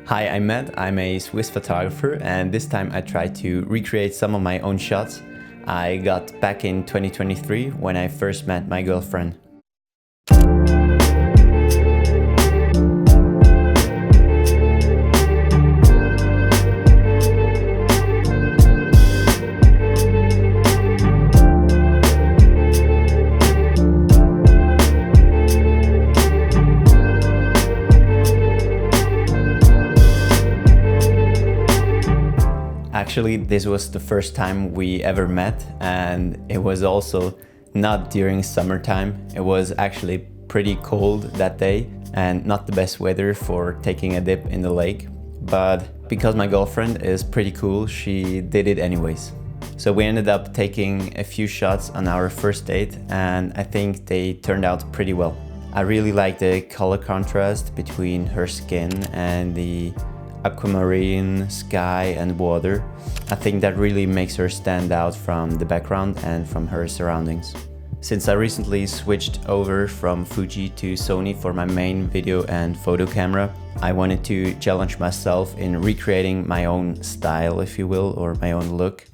Hi, I'm Matt. I'm a Swiss photographer, and this time I tried to recreate some of my own shots I got back in 2023 when I first met my girlfriend. Actually, this was the first time we ever met, and it was also not during summertime. It was actually pretty cold that day and not the best weather for taking a dip in the lake. But because my girlfriend is pretty cool, she did it anyways. So we ended up taking a few shots on our first date, and I think they turned out pretty well. I really like the color contrast between her skin and the aquamarine sky and water. I think that really makes her stand out from the background and from her surroundings. Since I recently switched over from Fuji to Sony for my main video and photo camera, I wanted to challenge myself in recreating my own style, if you will, or my own look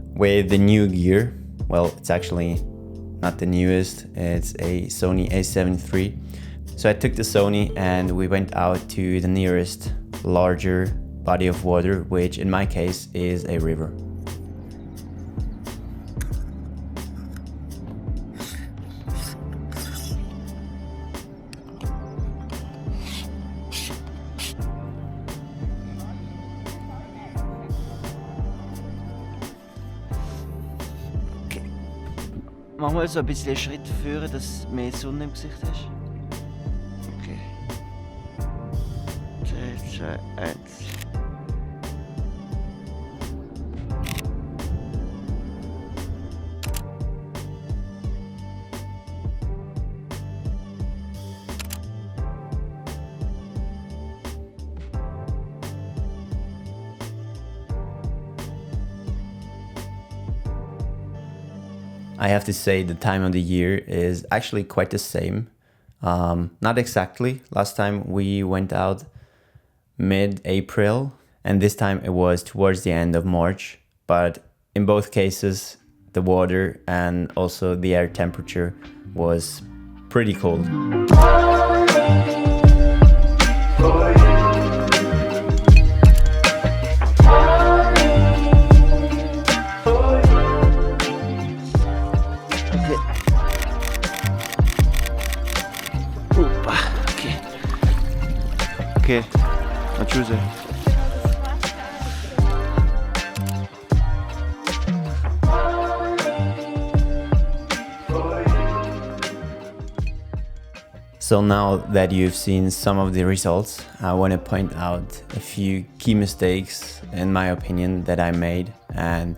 with the new gear. Well, it's actually not the newest, it's a Sony a7 III. So I took the Sony and we went out to the nearest larger body of water, which in my case is a river. Okay. Mach mal so ein bisschen Schritt führen, dass du mehr Sonne im Gesicht hast. Okay. 3, 2, 1. I have to say the time of the year is actually quite the same. Not exactly. Last time we went out mid-April, and this time it was towards the end of March. But in both cases, the water and also the air temperature was pretty cold. Okay, na tschüss. So now that you've seen some of the results, I want to point out a few key mistakes, in my opinion, that I made and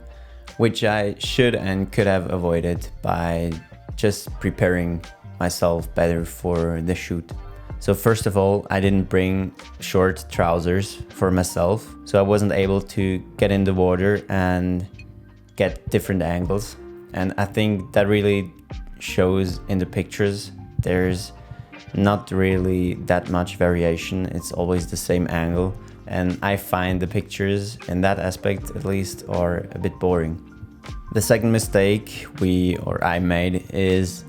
which I should and could have avoided by just preparing myself better for the shoot. So first of all, I didn't bring short trousers for myself, so I wasn't able to get in the water and get different angles. And I think that really shows in the pictures. There's not really that much variation, it's always the same angle. And I find the pictures, in that aspect at least, are a bit boring. The second mistake I made is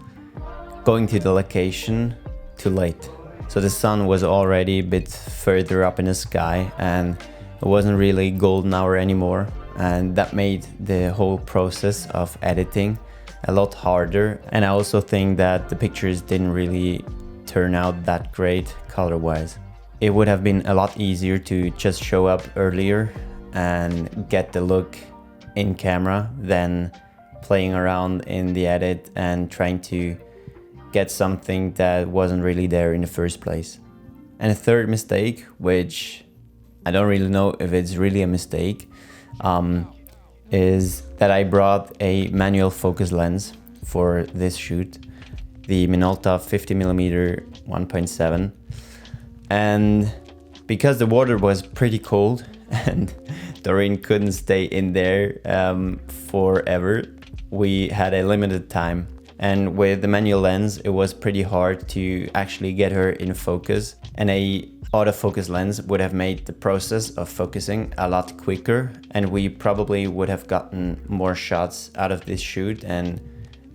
going to the location too late. So the sun was already a bit further up in the sky and it wasn't really golden hour anymore. And that made the whole process of editing a lot harder. And I also think that the pictures didn't really turn out that great color-wise. It would have been a lot easier to just show up earlier and get the look in camera than playing around in the edit and trying to get something that wasn't really there in the first place. And a third mistake, which I don't really know if it's really a mistake, is that I brought a manual focus lens for this shoot, the Minolta 50mm 1.7. And because the water was pretty cold and Doreen couldn't stay in there forever, we had a limited time. And with the manual lens, it was pretty hard to actually get her in focus. And a autofocus lens would have made the process of focusing a lot quicker, and we probably would have gotten more shots out of this shoot, and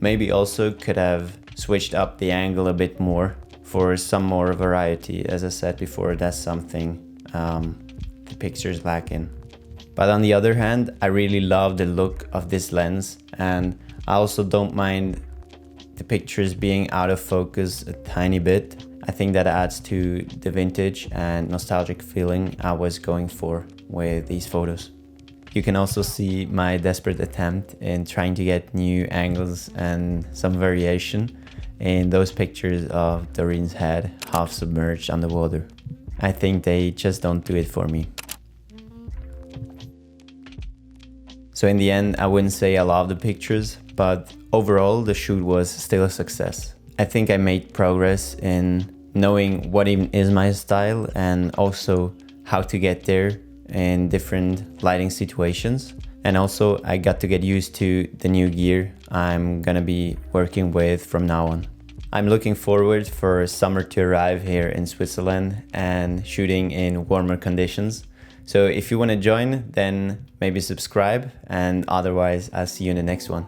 maybe also could have switched up the angle a bit more for some more variety. As I said before, that's something the pictures lack in. But on the other hand, I really love the look of this lens, and I also don't mind the pictures being out of focus a tiny bit. I think that adds to the vintage and nostalgic feeling I was going for with these photos. You can also see my desperate attempt in trying to get new angles and some variation in those pictures of Doreen's head half submerged underwater. I think they just don't do it for me. So in the end, I wouldn't say I love the pictures, but overall the shoot was still a success. I think I made progress in knowing what even is my style and also how to get there in different lighting situations. And also I got to get used to the new gear I'm gonna be working with from now on. I'm looking forward for summer to arrive here in Switzerland and shooting in warmer conditions. So if you want to join, then maybe subscribe, and otherwise I'll see you in the next one.